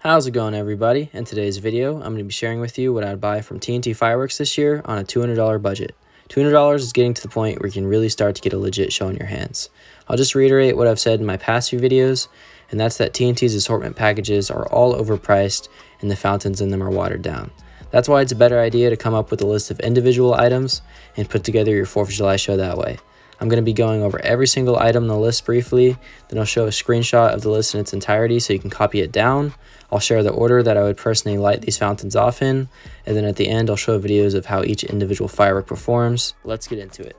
How's it going, everybody? In today's video, I'm going to be sharing with you what I'd buy from TNT fireworks this year on a $200 budget. $200 is getting to the point where you can really start to get a legit show in your hands. I'll just reiterate what I've said in my past few videos, and that's that TNT's assortment packages are all overpriced and the fountains in them are watered down. That's why it's a better idea to come up with a list of individual items and put together your 4th of July show that way. I'm going to be going over every single item on the list briefly, then I'll show a screenshot of the list in its entirety so you can copy it down. I'll share the order that I would personally light these fountains off in, and then at the end I'll show videos of how each individual firework performs. Let's get into it.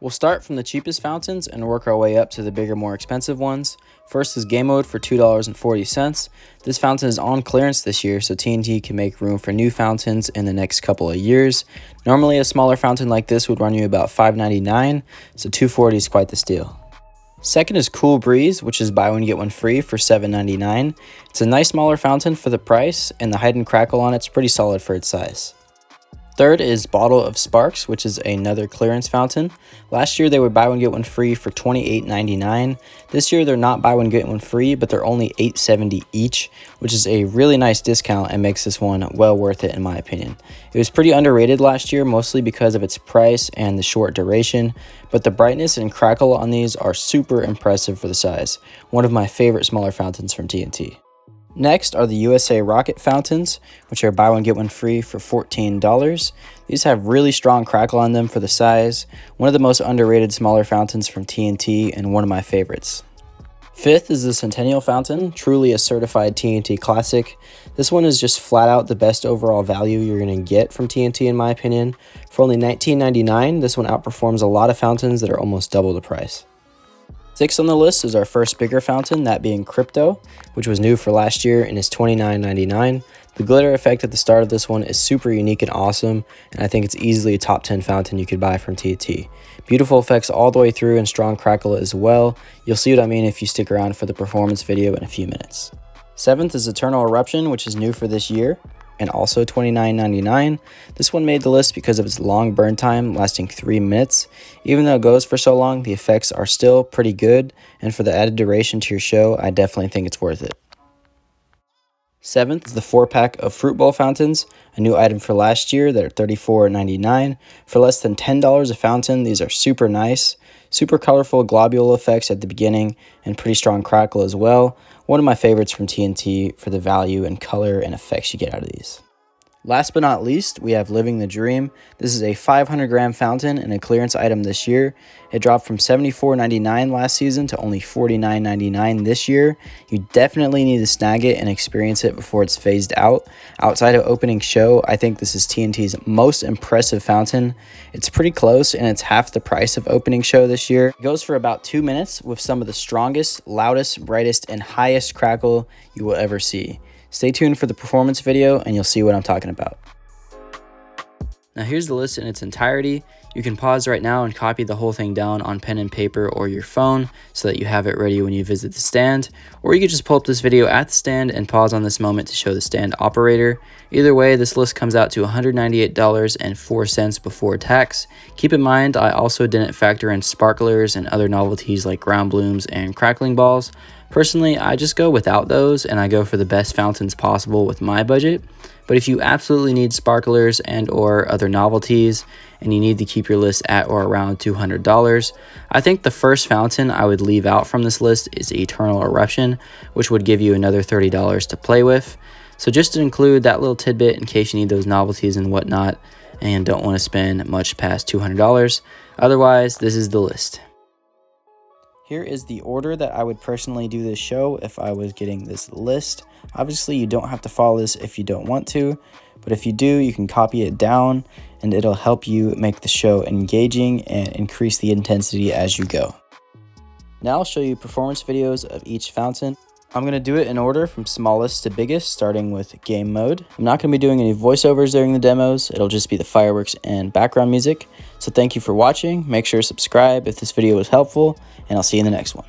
We'll start from the cheapest fountains and work our way up to the bigger, more expensive ones. First is Game Mode for $2.40. This fountain is on clearance this year, so TNT can make room for new fountains in the next couple of years. Normally a smaller fountain like this would run you about $5.99, so $2.40 is quite the steal. Second is Cool Breeze, which is buy one get one free for $7.99. It's a nice smaller fountain for the price, and the height and crackle on it's pretty solid for its size. Third is Bottle of Sparks, which is another clearance fountain. Last year they were buy one get one free for $28.99. This year they're not buy one get one free, but they're only $8.70 each, which is a really nice discount and makes this one well worth it in my opinion. It was pretty underrated last year, mostly because of its price and the short duration, but the brightness and crackle on these are super impressive for the size. One of my favorite smaller fountains from TNT. Next are the USA Rocket fountains, which are buy one get one free for $14. These have really strong crackle on them for the size. One of the most underrated smaller fountains from TNT and one of my favorites. Fifth is the Centennial Fountain, truly a certified TNT classic. This one is just flat out the best overall value you're going to get from TNT in my opinion. For only $19.99, this one outperforms a lot of fountains that are almost double the price. Sixth on the list is our first bigger fountain, that being Crypto, which was new for last year and is $29.99. The glitter effect at the start of this one is super unique and awesome, and I think it's easily a top 10 fountain you could buy from TNT. Beautiful effects all the way through and strong crackle as well. You'll see what I mean if you stick around for the performance video in a few minutes. Seventh is Eternal Eruption, which is new for this year, and also $29.99. This one made the list because of its long burn time, lasting 3 minutes. Even though it goes for so long, the effects are still pretty good, and for the added duration to your show, I definitely think it's worth it. Seventh is the 4-pack of Fruit Bowl fountains, a new item for last year that are $34.99. For less than $10 a fountain, these are super nice. Super colorful globule effects at the beginning and pretty strong crackle as well. One of my favorites from TNT for the value and color and effects you get out of these. Last but not least, we have Living the Dream. This is a 500-gram fountain and a clearance item this year. It dropped from $74.99 last season to only $49.99 this year. You definitely need to snag it and experience it before it's phased out. Outside of opening show, I think this is TNT's most impressive fountain. It's pretty close and it's half the price of opening show this year. It goes for about 2 minutes with some of the strongest, loudest, brightest, and highest crackle you will ever see. Stay tuned for the performance video and you'll see what I'm talking about. Now here's the list in its entirety. You can pause right now and copy the whole thing down on pen and paper or your phone so that you have it ready when you visit the stand. Or you could just pull up this video at the stand and pause on this moment to show the stand operator. Either way, this list comes out to $198.04 before tax. Keep in mind, I also didn't factor in sparklers and other novelties like ground blooms and crackling balls. Personally, I just go without those and I go for the best fountains possible with my budget. But if you absolutely need sparklers and or other novelties and you need to keep your list at or around $200, I think the first fountain I would leave out from this list is Eternal Eruption, which would give you another $30 to play with. So just to include that little tidbit in case you need those novelties and whatnot and don't want to spend much past $200. Otherwise, this is the list. Here is the order that I would personally do this show if I was getting this list. Obviously, you don't have to follow this if you don't want to, but if you do, you can copy it down and it'll help you make the show engaging and increase the intensity as you go. Now I'll show you performance videos of each fountain. I'm going to do it in order from smallest to biggest, starting with Game Mode. I'm not going to be doing any voiceovers during the demos. It'll just be the fireworks and background music. So thank you for watching. Make sure to subscribe if this video was helpful, and I'll see you in the next one.